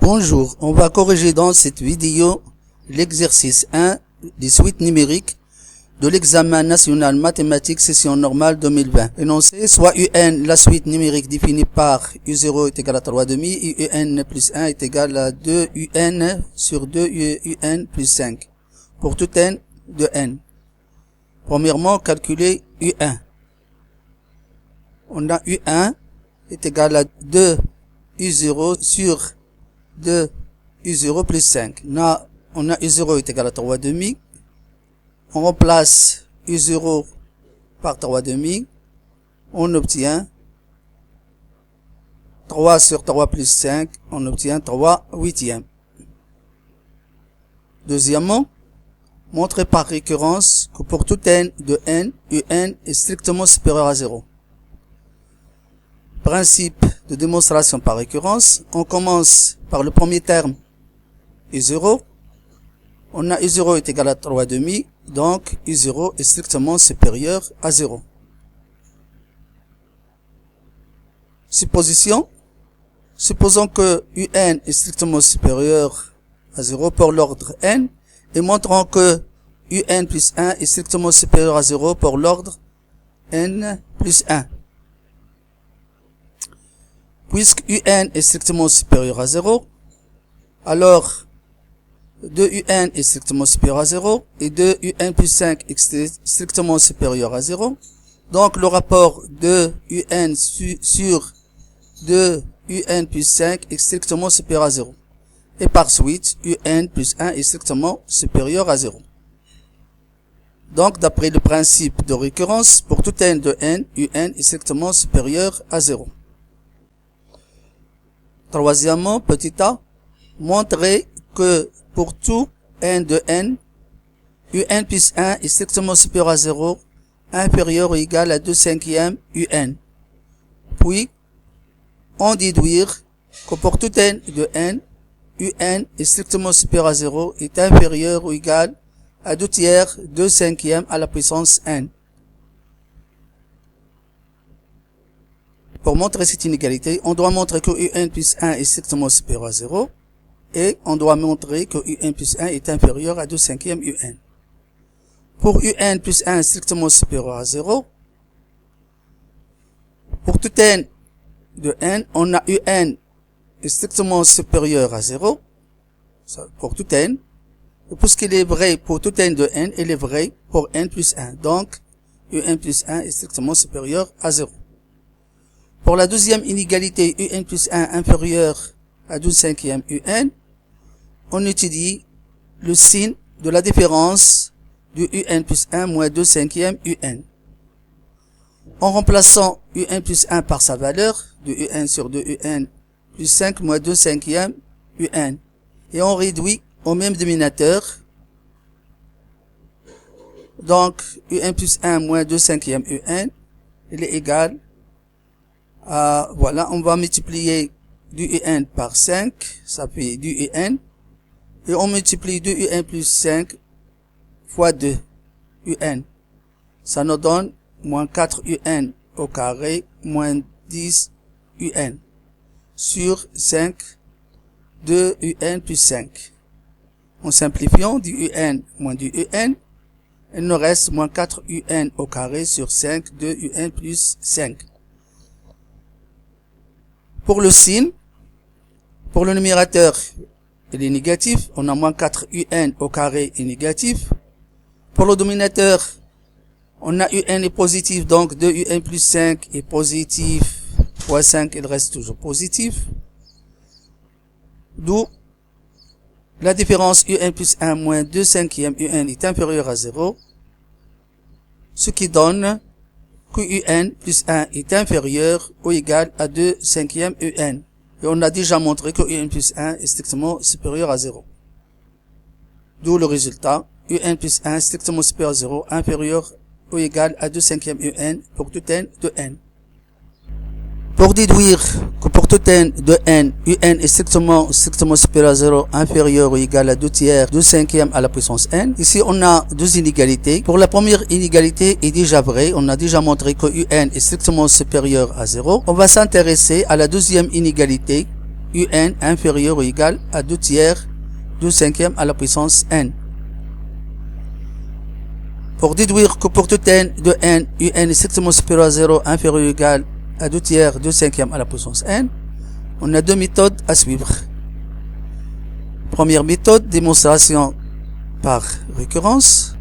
Bonjour, on va corriger dans cette vidéo l'exercice 1 des suites numériques de l'examen national mathématique session normale 2020. Énoncé, soit UN, la suite numérique définie par U0 est égal à 3,5 et UN plus 1 est égal à 2 UN sur 2 UN plus 5 pour tout N de N. Premièrement, calculer U1. On a U1 est égal à 2 U0 sur 2 U0 plus 5. Là, on a U0 est égal à 3,5. On remplace U0 par 3,5. On obtient 3 sur 3 plus 5. On obtient 3 huitièmes. Deuxièmement, montrer par récurrence que pour tout n de n, UN est strictement supérieur à 0. Principe de démonstration par récurrence. On commence par le premier terme, U0. On a U0 est égal à 3,5, donc U0 est strictement supérieur à 0. Supposition. Supposons que UN est strictement supérieur à 0 pour l'ordre n, et montrons que UN plus 1 est strictement supérieur à 0 pour l'ordre n plus 1. Puisque UN est strictement supérieur à 0, alors 2UN est strictement supérieur à 0 et 2UN plus 5 est strictement supérieur à 0. Donc le rapport de UN sur 2UN plus 5 est strictement supérieur à 0. Et par suite, UN plus 1 est strictement supérieur à 0. Donc d'après le principe de récurrence, pour tout n de n, UN est strictement supérieur à 0. Troisièmement, petit a, montrer que pour tout n de n, UN plus 1 est strictement supérieur à 0, inférieur ou égal à 2 cinquièmes UN. Puis, on déduire que pour tout n de n, UN est strictement supérieur à 0 est inférieur ou égal à 2 tiers 2 cinquièmes à la puissance n. Pour montrer cette inégalité, on doit montrer que UN plus 1 est strictement supérieur à 0 et on doit montrer que UN plus 1 est inférieur à 2 cinquièmes UN. Pour UN plus 1 strictement supérieur à 0, pour tout n de n, on a UN est strictement supérieur à 0, pour tout n, et puisqu'il est vrai pour tout n de n, il est vrai pour n plus 1. Donc, UN plus 1 est strictement supérieur à 0. Pour la deuxième inégalité UN plus 1 inférieur à 12 cinquièmes UN, on étudie le signe de la différence du UN plus 1 moins 2 cinquièmes UN. En remplaçant UN plus 1 par sa valeur, de UN sur 2 UN plus 5 moins 2 cinquièmes UN, et on réduit au même dénominateur. Donc, UN plus 1 moins 2 cinquièmes UN, il est égal à, voilà, on va multiplier du UN par 5, ça fait du UN, et on multiplie 2 UN plus 5 fois 2 UN. Ça nous donne moins 4 UN au carré, moins 10 UN, sur 5, 2 UN plus 5. En simplifiant du UN moins du UN, il nous reste moins 4 UN au carré sur 5, 2 UN plus 5. Pour le signe, pour le numérateur, il est négatif. On a moins 4 UN au carré est négatif. Pour le dénominateur, on a UN est positif, donc 2 UN plus 5 est positif, fois 5, il reste toujours positif. D'où la différence UN plus 1 moins 2 cinquièmes UN est inférieure à 0, ce qui donne que UN plus 1 est inférieur ou égal à 2 cinquièmes UN. Et on a déjà montré que UN plus 1 est strictement supérieur à 0. D'où le résultat, UN plus 1 strictement supérieur à 0, inférieur ou égal à 2 cinquièmes UN pour tout n de n. Pour déduire que pour tout n de n, UN est strictement supérieur à 0, inférieur ou égal à 2 tiers 2 cinquièmes à la puissance n. Ici, on a deux inégalités. Pour la première inégalité est déjà vraie. On a déjà montré que UN est strictement supérieur à 0. On va s'intéresser à la deuxième inégalité un inférieur ou égal à 2 tiers 2 cinquièmes à la puissance n. Pour déduire que pour tout n de n, un est strictement supérieur à 0, inférieur ou égal à 2 tiers 2 cinquièmes à la puissance n, on a deux méthodes à suivre. Première méthode, démonstration par récurrence.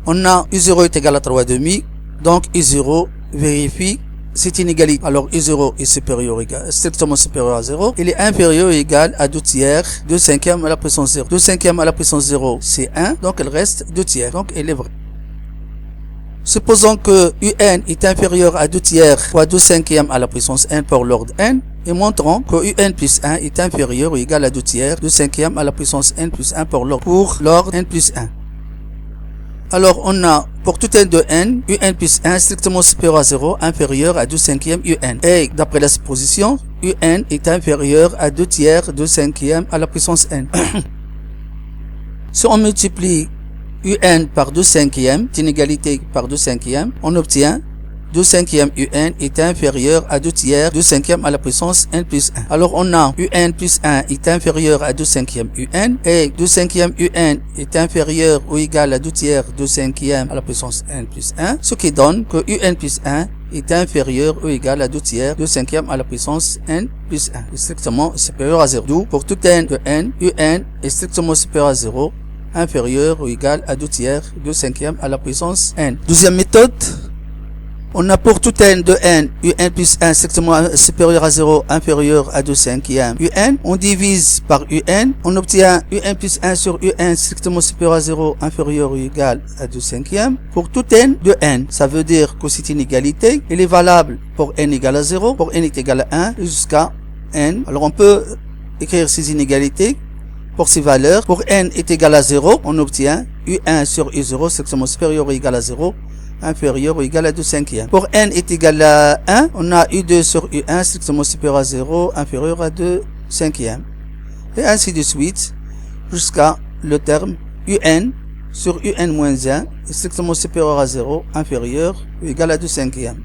On a U0 est égal à 3,5, donc U0 vérifie cette inégalité. Alors U0 est supérieur ou égal, strictement supérieur à 0. Il est inférieur ou égal à 2 tiers 2 cinquièmes à la puissance 0. 2 cinquièmes à la puissance 0, c'est 1, donc il reste 2 tiers, donc il est vrai. Supposons que un est inférieur à 2 tiers fois 2 cinquièmes à la puissance n pour l'ordre n, et montrons que un plus 1 est inférieur ou égal à 2 tiers 2 cinquièmes à la puissance n plus 1 pour l'ordre n plus 1. Alors on a pour tout n de n, un plus 1 strictement supérieur à 0, inférieur à 2 cinquièmes un. Et d'après la supposition, un est inférieur à 2 tiers 2 cinquièmes à la puissance n. Si on multiplie un par 2 cinquièmes, inégalité par 2 cinquièmes, on obtient 2 cinquièmes un est inférieur à 2 tiers 2 cinquièmes à la puissance n plus 1. Alors on a un plus 1 est inférieur à 2 cinquièmes un, et 2 cinquièmes un est inférieur ou égal à 2 tiers 2 cinquièmes à la puissance n plus 1, ce qui donne que un plus 1 est inférieur ou égal à 2 tiers 2 cinquièmes à la puissance n plus 1, est strictement supérieur à 0. D'où pour tout n de n, un est strictement supérieur à 0, inférieur ou égal à 2 tiers 2 cinquièmes à la puissance n. Deuxième méthode, on a pour tout n de n, un plus 1 strictement supérieur à 0, inférieur à 2 cinquièmes un, on divise par un, on obtient un plus 1 sur un strictement supérieur à 0, inférieur ou égal à 2 cinquièmes, pour tout n de n. Ça veut dire que cette inégalité, elle est valable pour n égale à 0, pour n est égal à 1, jusqu'à n. Alors on peut écrire ces inégalités pour ces valeurs. Pour n est égal à 0, on obtient u1 sur u0 strictement supérieur ou égal à 0, inférieur ou égal à 2 cinquièmes. Pour n est égal à 1, on a u2 sur u1 strictement supérieur à 0, inférieur à 2 cinquièmes. Et ainsi de suite, jusqu'à le terme un sur un moins 1 strictement supérieur à 0, inférieur ou égal à 2 cinquièmes.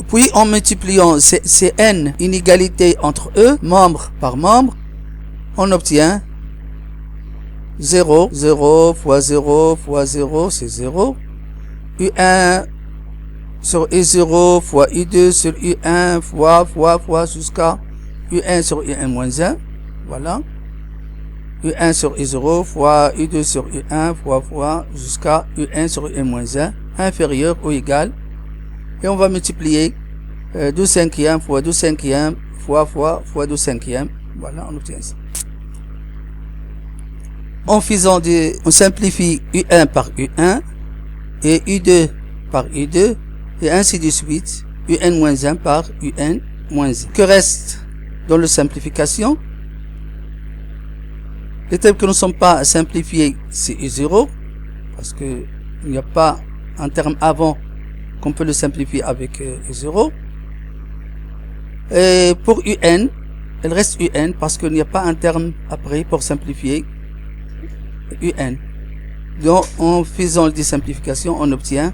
Puis en multipliant ces n inégalités entre eux, membre par membre, on obtient 0, 0 fois 0 fois 0, c'est 0. U1 sur U0 fois U2 sur U1 fois jusqu'à U1 sur U1 moins 1. Voilà. U1 sur U0 fois U2 sur U1 fois jusqu'à U1 sur U1 moins 1, inférieur ou égal. Et on va multiplier 2 cinquièmes fois 2 cinquièmes fois 2 cinquièmes. Voilà, on obtient ça. En faisant on simplifie U1 par U1 et U2 par U2 et ainsi de suite, UN moins 1 par UN moins 1. Que reste dans la simplification? Les termes que nous ne sommes pas simplifiés, c'est U0 parce que il n'y a pas un terme avant qu'on peut le simplifier avec U0. Et pour UN, il reste UN parce qu'il n'y a pas un terme après pour simplifier UN. Donc, en faisant des simplifications, on obtient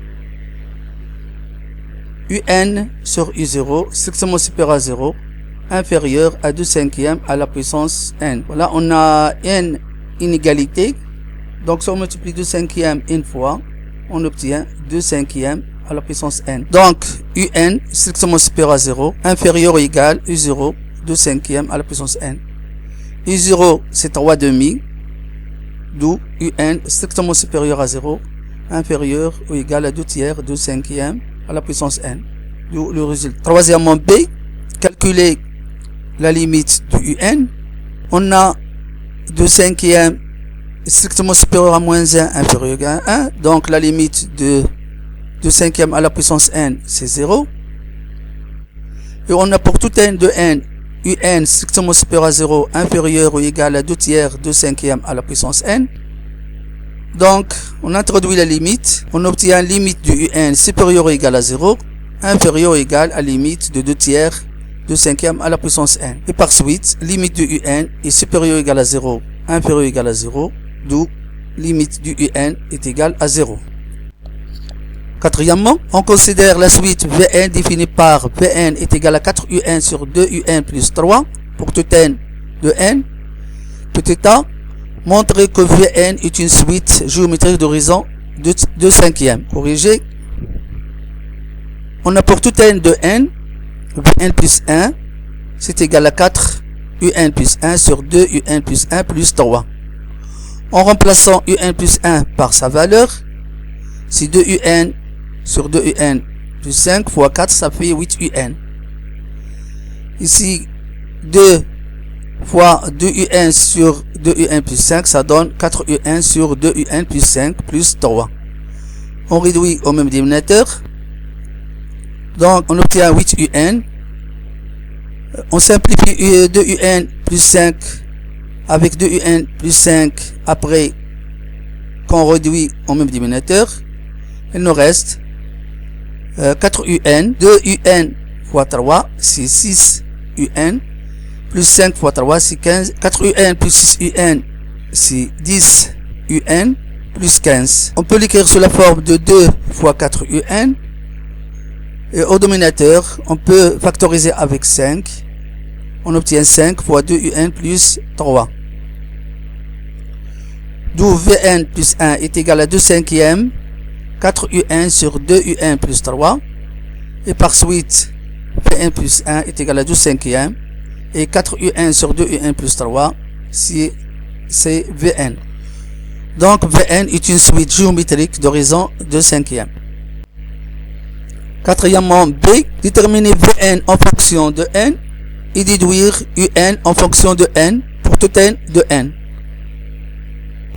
UN sur U0 strictement supérieur à 0, inférieur à 2 cinquièmes à la puissance n. Voilà, on a n inégalité. Donc, si on multiplie 2 cinquièmes une fois, on obtient 2 cinquièmes à la puissance n. Donc, UN strictement supérieur à 0, inférieur ou égal U0, 2 cinquièmes à la puissance n. U0, c'est 3,5. D'où UN strictement supérieur à 0, inférieur ou égal à 2 tiers 2 cinquièmes à la puissance n. D'où le résultat. Troisièmement, B, calculer la limite du UN. On a 2 cinquièmes strictement supérieur à moins 1, inférieur ou égal à 1. Donc la limite de 2 cinquièmes à la puissance n, c'est 0. Et on a pour tout n de n, UN strictement supérieur à 0, inférieur ou égal à 2 tiers 2 cinquièmes à la puissance n. Donc, on introduit la limite, on obtient limite du UN supérieur ou égal à 0, inférieur ou égal à limite de 2 tiers 2 cinquièmes à la puissance n. Et par suite, limite du UN est supérieur ou égal à 0, inférieur ou égal à 0, d'où limite du UN est égal à 0. Quatrièmement, on considère la suite Vn définie par Vn est égal à 4un sur 2un plus 3 pour tout n de n. Petit a, montrer que Vn est une suite géométrique d'horizon de cinquième. Corrigé. On a pour tout n de n, Vn plus 1, c'est égal à 4un plus 1 sur 2un plus 1 plus 3. En remplaçant un plus 1 par sa valeur, si 2un sur 2un plus 5 fois 4, ça fait 8un. Ici, 2 fois 2un sur 2un plus 5, ça donne 4un sur 2un plus 5 plus 3. On réduit au même dénominateur. Donc, on obtient 8un. On simplifie 2un plus 5 avec 2un plus 5 après qu'on réduit au même dénominateur. Il nous reste 4un, 2un fois 3, c'est 6un, plus 5 fois 3, c'est 15, 4un plus 6un, c'est 10un, plus 15. On peut l'écrire sous la forme de 2 fois 4un, et au dénominateur, on peut factoriser avec 5, on obtient 5 fois 2un plus 3. D'où Vn plus 1 est égal à 2 cinquièmes, 4un sur 2un plus 3, et par suite, Vn plus 1 est égal à 2 cinquièmes, et 4un sur 2un plus 3, c'est Vn. Donc, Vn est une suite géométrique d'horizon de cinquième. Quatrièmement, B, déterminer Vn en fonction de n, et déduire un en fonction de n pour tout n de n.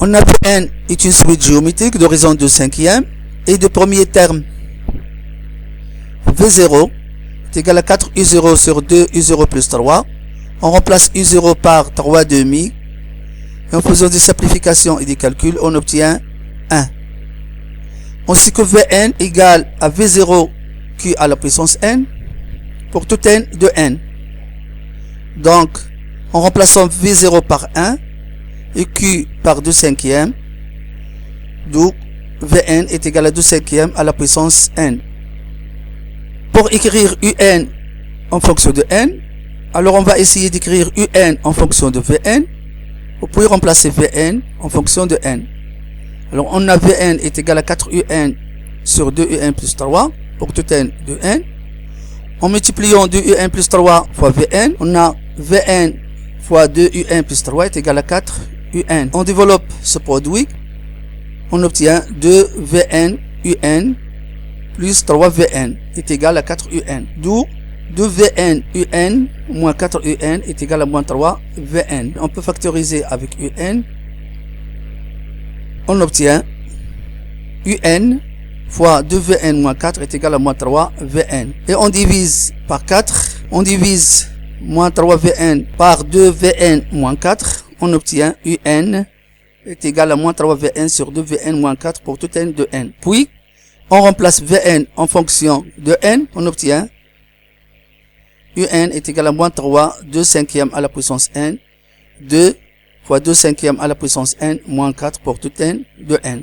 On a Vn est une suite géométrique d'horizon de cinquième, et de premier terme V0 est égal à 4u0 sur 2u0 plus 3. On remplace u0 par 3 demi. Et en faisant des simplifications et des calculs, on obtient 1. On sait que Vn égale à V0 Q à la puissance n pour tout n de n. Donc, en remplaçant V0 par 1 et Q par 2 cinquièmes, d'où Vn est égal à 2 cinquièmes à la puissance n. Pour écrire un en fonction de n, alors on va essayer d'écrire un en fonction de Vn. Vous pouvez remplacer Vn en fonction de n. Alors on a Vn est égal à 4un sur 2un plus 3 pour tout n de n. En multipliant 2un plus 3 fois Vn, on a Vn fois 2un plus 3 est égal à 4un. On développe ce produit. On obtient 2 Vn un plus 3 Vn est égal à 4un. D'où 2 Vn un moins 4un est égal à moins 3 Vn. On peut factoriser avec un. On obtient un fois 2 Vn moins 4 est égal à moins 3 Vn. Et on divise par 4. On divise moins 3 Vn par 2 Vn moins 4. On obtient un est égal à moins 3 Vn sur 2 Vn moins 4 pour tout n de n. Puis, on remplace Vn en fonction de n. On obtient un est égal à moins 3, 2 cinquièmes à la puissance n. 2 fois 2 cinquièmes à la puissance n moins 4 pour tout n de n.